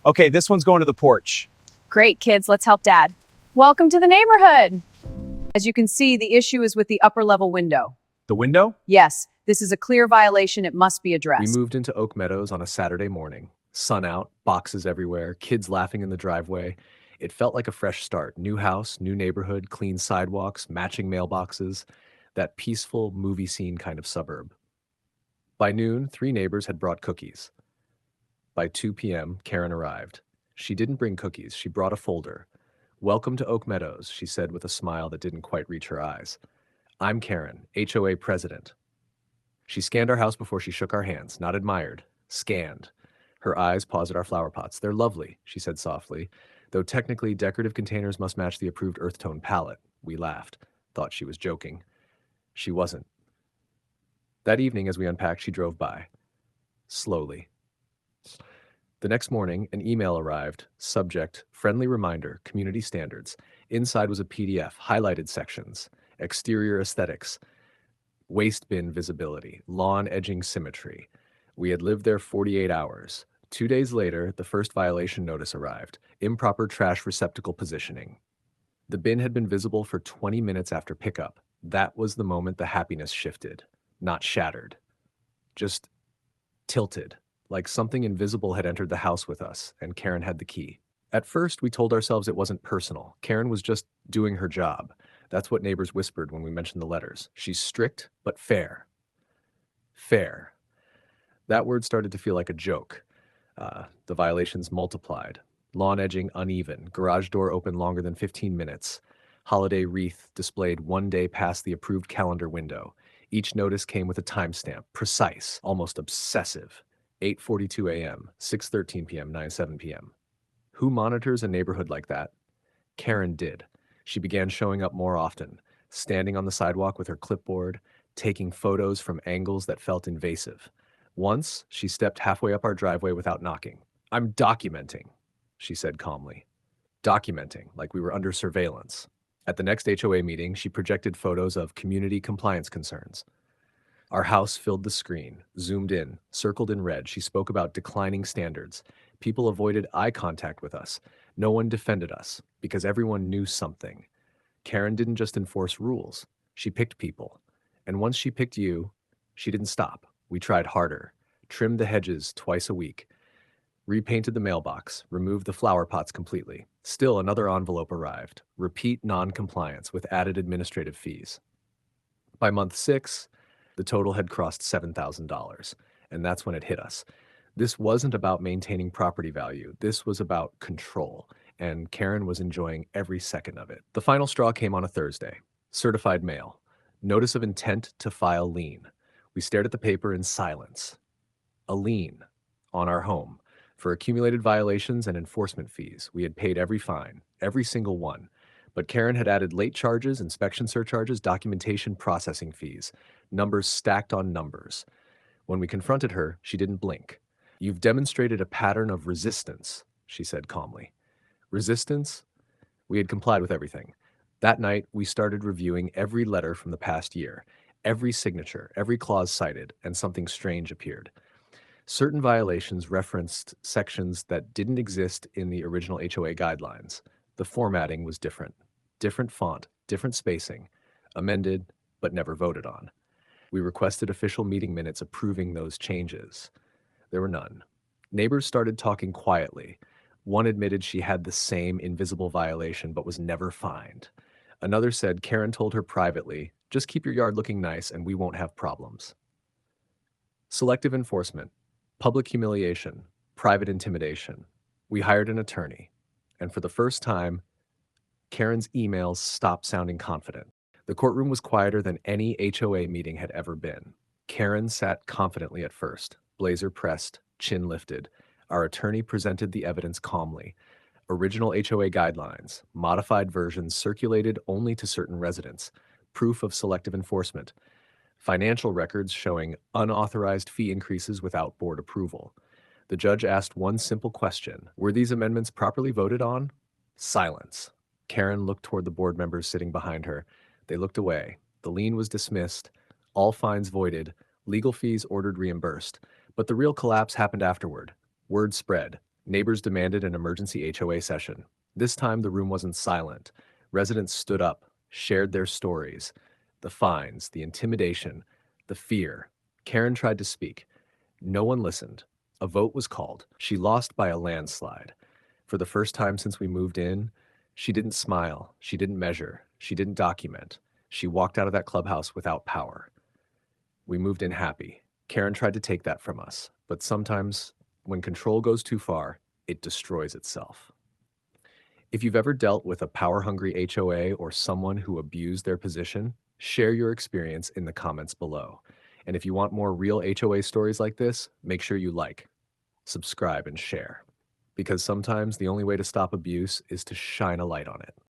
Okay, this one's going to the porch. Great, kids, let's help Dad. Welcome to the neighborhood. As you can see, the issue is with the upper level window. The window? Yes, this is a clear violation. It must be We addressed. moved into Oak Meadows on a Saturday morning. Sun out, boxes everywhere, kids laughing in the driveway. It felt like a fresh start. New house, new neighborhood, clean sidewalks, matching mailboxes. That peaceful movie scene kind of suburb. By noon, 3 neighbors had brought cookies. By 2 p.m., Karen arrived. She didn't bring cookies, she brought a folder. "Welcome to Oak Meadows," she said with a smile that didn't quite reach her eyes. "I'm Karen, HOA president." She scanned our house before she shook our hands, not admired, scanned. Her eyes paused at our flower pots. "They're lovely," she said softly, "though technically decorative containers must match the approved earth tone palette." We laughed, thought she was joking. She wasn't. That evening, as we unpacked, she drove by. Slowly. The next morning, an email arrived. Subject, friendly reminder, community standards. Inside was a PDF, highlighted sections, exterior aesthetics, waste bin visibility, lawn edging symmetry. We had lived there 48 hours. 2 days later, the first violation notice arrived, improper trash receptacle positioning. The bin had been visible for 20 minutes after pickup. That was the moment the happiness shifted, not shattered, just tilted, like something invisible had entered the house with us, and Karen had the key. At first, we told ourselves it wasn't personal. Karen was just doing her job. That's what neighbors whispered when we mentioned the letters. She's strict, but fair. Fair. That word started to feel like a joke. The violations multiplied. Lawn edging uneven, garage door open longer than 15 minutes. Holiday wreath displayed 1 day past the approved calendar window. Each notice came with a timestamp, precise, almost obsessive. 8:42 a.m., 6:13 p.m., 9:07 p.m. Who monitors a neighborhood like that? Karen did. She began showing up more often, standing on the sidewalk with her clipboard, taking photos from angles that felt invasive. Once, she stepped halfway up our driveway without knocking. "I'm documenting," she said calmly. Documenting, like we were under surveillance. At the next HOA meeting, she projected photos of community compliance concerns. Our house filled the screen, zoomed in, circled in red. She spoke about declining standards. People avoided eye contact with us. No one defended us, because everyone knew something. Karen didn't just enforce rules. She picked people. And once she picked you, she didn't stop. We tried harder. Trimmed the hedges twice a week. Repainted the mailbox. Removed the flower pots completely. Still another envelope arrived. Repeat non-compliance with added administrative fees. By month 6, the total had crossed $7,000, and that's when it hit us. This wasn't about maintaining property value. This was about control, and Karen was enjoying every second of it. The final straw came on a Thursday. Certified mail. Notice of intent to file lien. We stared at the paper in silence. A lien on our home for accumulated violations and enforcement fees. We had paid every fine, every single one. But Karen had added late charges, inspection surcharges, documentation processing fees, numbers stacked on numbers. When we confronted her, she didn't blink. "You've demonstrated a pattern of resistance," she said calmly. Resistance? We had complied with everything. That night, we started reviewing every letter from the past year, every signature, every clause cited, and something strange appeared. Certain violations referenced sections that didn't exist in the original HOA guidelines. The formatting was different. Different font, different spacing, amended but never voted on. We requested official meeting minutes approving those changes. There were none. Neighbors started talking quietly. One admitted she had the same invisible violation but was never fined. Another said Karen told her privately, "Just keep your yard looking nice and we won't have problems." Selective enforcement, public humiliation, private intimidation. We hired an attorney, and for the first time, Karen's emails stopped sounding confident. The courtroom was quieter than any HOA meeting had ever been. Karen sat confidently at first, blazer pressed, chin lifted. Our attorney presented the evidence calmly. Original HOA guidelines, modified versions circulated only to certain residents, proof of selective enforcement, financial records showing unauthorized fee increases without board approval. The judge asked one simple question: were these amendments properly voted on? Silence. Karen looked toward the board members sitting behind her. They looked away. The lien was dismissed, all fines voided, legal fees ordered reimbursed. But the real collapse happened afterward. Word spread. Neighbors demanded an emergency HOA session. This time, the room wasn't silent. Residents stood up, shared their stories, the fines, the intimidation, the fear. Karen tried to speak. No one listened. A vote was called. She lost by a landslide. For the first time since we moved in, she didn't smile. She didn't measure. She didn't document. She walked out of that clubhouse without power. We moved in happy. Karen tried to take that from us, but sometimes when control goes too far, it destroys itself. If you've ever dealt with a power-hungry HOA or someone who abused their position, share your experience in the comments below. And if you want more real HOA stories like this, make sure you like, subscribe, and share. Because sometimes the only way to stop abuse is to shine a light on it.